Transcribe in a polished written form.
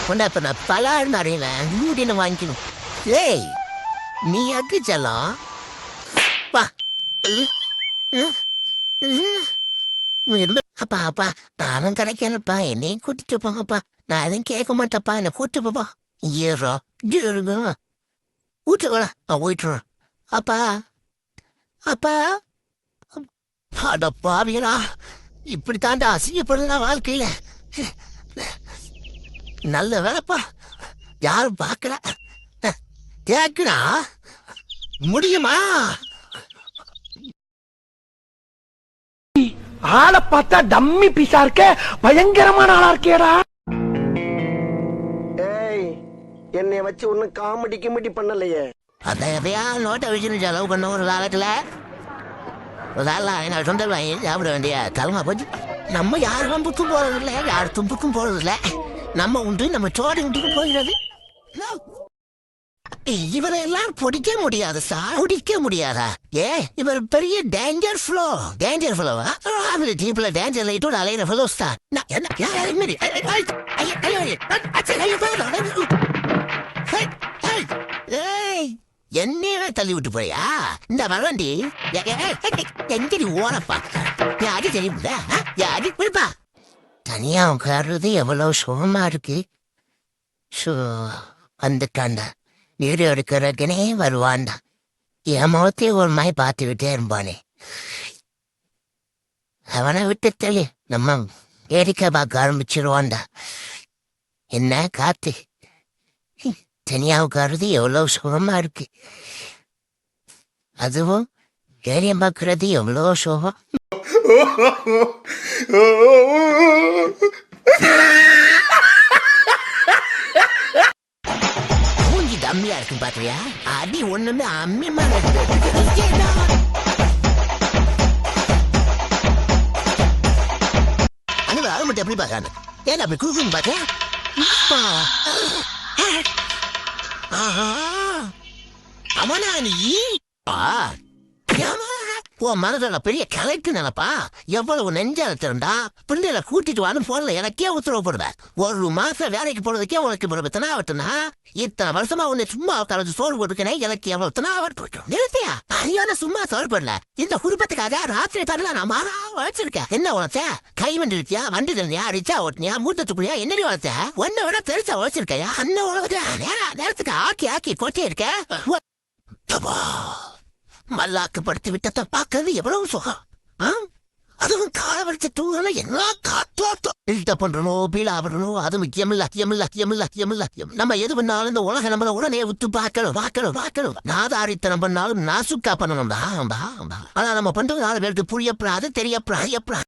இப்ப நான் பலான்னு அறிவேன் வீடின்னு வாங்கிக்கணும். ஏய் நீ அக்கு செல்லம் பா. அப்பா அப்பா நானும் கிடைக்கலப்பா, என்னையும் கூட்டிட்டு போங்கப்பா. நான் எதுவும் கேட்க மாட்டேப்பா, என்னை கூட்டு போப்பா. ஏறா இருங்க வீட்டுக்கு நான் போயிட்டுறேன். அப்பா அப்பா. அட பாவியலா, இப்படி தாண்டா அசிங்கப்படுறா வாழ்க்கையில. நல்ல வேலைப்பா, யாரும் பார்க்கல. கேக்குறா முடியுமா? ஆளை பார்த்தா டம்மி பீஸா இருக்க, பயங்கரமான ஆளா இருக்கேடா. ஏய், என்னைய வச்சு ஒன்னும் காமெடி கிமெடி பண்ணலையே. அத எதையா நோட்டை வச்சுன்னு செலவு பண்ண ஒரு காலத்துல என்ன சொந்த வாங்கி சாப்பிட வேண்டிய தலைமை போச்சு. நம்ம யார் வம்புக்கும் போறது இல்லை, யார் தும்புக்கும் போறது இல்லை. நம்ம உண்டு நம்ம சோடி உண்டுக்கு போகிறது. இவரை எல்லாம் பிடிக்க முடியாது சார், பிடிக்க முடியாதா? ஏ இவர் பெரிய டேஞ்சர் ஃப்ளோ. டேஞ்சர் ஃப்ளோவா? அவரு ஜீப்ல டேஞ்சர் லைட்டோட அலையிற ஃப்ளோ ஸ்டார். என்னையவே தள்ளி விட்டு போயா இந்த வரண்டி? எங்கடி ஓரப்பா? யாரு தெரியுமா? யாரு போய்ப்பா? தனியா உட்கார்றது எவ்வளவு சுகமா இருக்கு. வந்துட்டாண்டா, வீடு எடுக்கிறதுக்குனே வருவான்டா. என் முகத்தையே ஒரு மாதிரி பார்த்துக்கிட்டே இருப்பானே. அவனை விட்டு தள்ளி நம்ம வேடிக்கை பார்க்க ஆரம்பிச்சிருவான்டா. என்ன காத்து, தனியா உட்கார்றது எவ்வளவு சுகமா இருக்கு. அதுவும் ஏரியம் பார்க்கறது எவ்வளோ சுகம். மூஞ்சி தம்மியா இருக்கு பாத்தியா? அடி ஒண்ணுமே அம்மியமா அனுபவ அது மட்டும் எப்படி பார்க்காங்க? ஏன் அப்படி கூகுன்னு பார்க்க? அவனா நீ? உன் மனதில் பெரிய கலைக்கு நினைப்பா. எவ்வளவு நெஞ்சால திறந்தா பிள்ளைகளை கூட்டிட்டு வான்னு போன்ல எனக்கே உத்தரவு போடுவேன். ஒரு மாசம் வேலைக்கு போறதுக்கே உனக்கு எத்தனை ஆகட்டும்னா, இத்தனை வருஷமா உன்னை சும்மா கலந்து சோறு போட்டுக்கனே எனக்கு எவ்வளவு எத்தனை ஆகட்டும். நிறுத்தியா? ஐயான சும்மா சோறு போடல, இந்த குடும்பத்துக்காக ராத்திரி தரல நான் மாறா வச்சிருக்கேன். என்ன உழைச்ச? கை வண்டி இருக்கியா, வண்டி தரணியா, ரிச்சா ஓட்டினியா, மூத்தத்துக்குடியா, என்னடி உழைச்ச? ஒன்ன விட பெருசா உழைச்சிருக்கையா? அண்ணன் உலகத்தை நேரத்துக்கு ஆக்கி ஆக்கி போட்டே இருக்க. மல்லாக்கப்படுத்தி விட்டத்தை பார்க்கறது எவ்வளவு சுகம். அதுவும் கால வச்சு தூங்கல என்ன காத்தோட்ட பண்றணும், பீழா பண்ணணும். அது முக்கியம் இல்ல, அத்தியம். நம்ம எது பண்ணாலும் இந்த உலக நம்மள உடனே விட்டு பார்க்கணும். நாதாரித்தனம் பண்ணாலும் நாசுக்கா பண்ணணும். ஆனா நம்ம பண்றது 4 பேருக்கு புரியப்படாது, தெரியப்படாது.